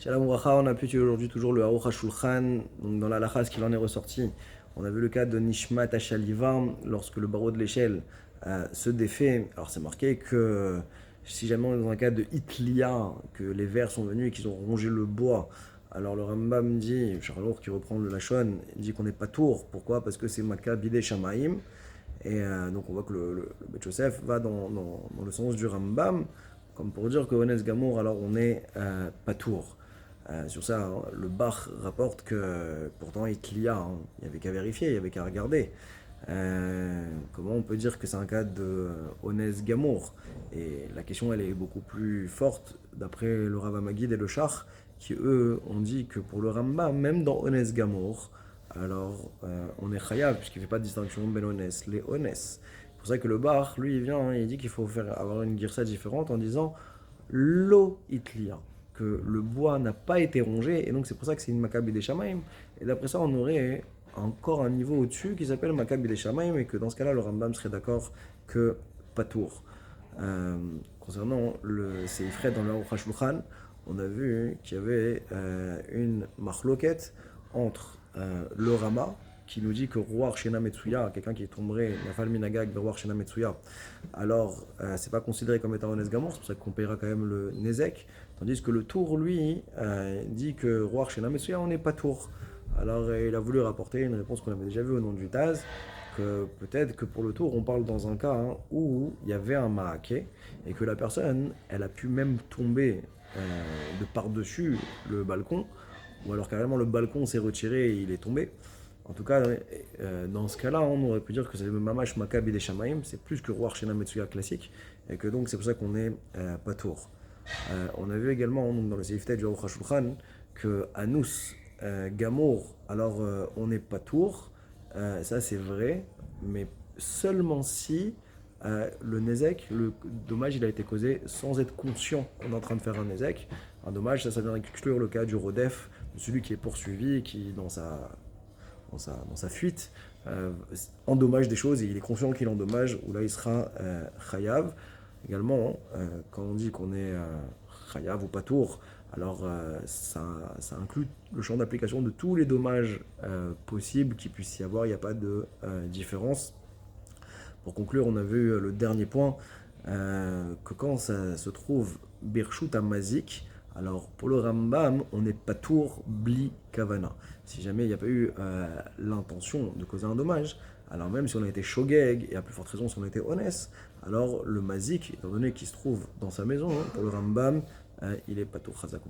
Shalom Bracha, on a pu aujourd'hui toujours le Aruch HaShulchan. Donc dans la halakha, ce qu'il en est ressorti, on a vu le cas de Nishmat HaShaliva lorsque le barreau de l'échelle se défait. Alors c'est marqué que si jamais on est dans un cas de Hitlia, que les vers sont venus et qu'ils ont rongé le bois, alors le Rambam dit, Charlour qui reprend le Lachon, il dit qu'on n'est pas tour. Pourquoi? Parce que c'est Maka Bidei Shamaim. Et donc on voit que le Beth Yosef va dans le sens du Rambam, comme pour dire que Ones Gamour, alors on est pas tour. Sur ça, hein, le Bach rapporte que pourtant il y a, hein, il n'y avait qu'à vérifier, il n'y avait qu'à regarder. Comment on peut dire que c'est un cas de Ones Gamour? Et la question elle est beaucoup plus forte d'après le Rav Amagid et le Shach, qui eux ont dit que pour le Rambam, même dans Ones Gamour, alors on est chayav, puisqu'il ne fait pas de distinction ben ones, les ones. C'est pour ça que le bar, lui, il vient, hein, il dit qu'il faut avoir une girsa différente en disant lo itlia, que le bois n'a pas été rongé, et donc c'est pour ça que c'est une Maccabi des Shamaim. Et d'après ça, on aurait encore un niveau au-dessus qui s'appelle Maccabi des Shamaim, et que dans ce cas-là, le Rambam serait d'accord que Patour. Concernant le Seifret dans le Aruch HaShulchan, on a vu qu'il y avait une marloquette entre le Rama, qui nous dit que Roar Shena Metsuya, quelqu'un qui tomberait, Nafal Minagag, Roar Shena Metsuya, alors c'est pas considéré comme étant un Esgamor, c'est pour ça qu'on paiera quand même le Nezek, tandis que le Tour, lui, dit que Roar Shena Metsuya, on n'est pas Tour. Alors il a voulu rapporter une réponse qu'on avait déjà vue au nom du Taz, que peut-être que pour le Tour, on parle dans un cas où il y avait un Maaké, et que la personne, elle a pu même tomber de par-dessus le balcon, ou alors carrément le balcon s'est retiré et il est tombé. En tout cas, dans ce cas-là, on aurait pu dire que c'est le Mamash Maccabi des Shamaim, c'est plus que Roar Shena Metsuya classique, et que donc c'est pour ça qu'on est pas tour. On a vu également donc, dans le Seiftet du Aruch HaShulchan que Anus Gamour, alors on n'est pas tour, ça c'est vrai, mais seulement si le Nezek, le dommage il a été causé sans être conscient qu'on est en train de faire un Nezek. Un dommage, ça vient exclure le cas du Rodef, de celui qui est poursuivi et qui, dans sa fuite, endommage des choses et il est conscient qu'il endommage, où là il sera Chayav. Également, quand on dit qu'on est Chayav ou Patour, alors ça inclut le champ d'application de tous les dommages possibles qu'il puisse y avoir, il n'y a pas de différence. Pour conclure, on a vu le dernier point, que quand ça se trouve Birshut Amazik, alors pour le Rambam, on n'est pas tour bli kavana. Si jamais il n'y a pas eu l'intention de causer un dommage, alors même si on a été shogeg, et à plus forte raison si on a été honnête, alors le mazik, étant donné qu'il se trouve dans sa maison, pour le Rambam, il est pas tour chazak.